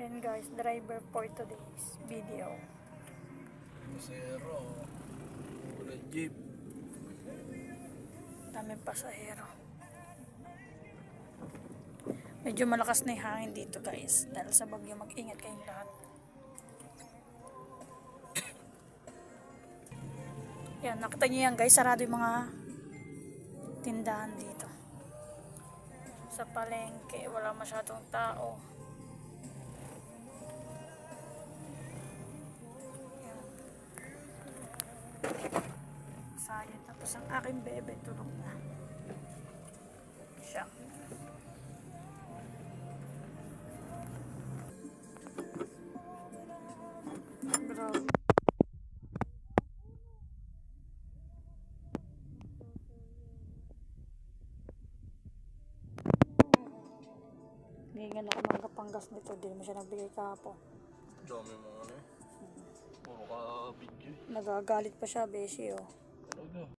rin guys, driver for today's video. Pasero. Wala jeep. Daming pasahero. Medyo malakas na yung hangin dito guys. Dahil sa bagyo, mag-ingat kayong lahat. Yan, nakita nyo yan guys. Sarado yung mga tindahan dito. Sa palengke, wala masyadong tao. Yan. Sayang. Tapos ang aking bebe tulog na. Siya. Grabe. Bigyan ako ng kapanggas nito. Hindi naman siya nagbigay kahapon. Dami mo ano eh. Puro ka video. Nagagalit pa siya, beshi oh. Talaga.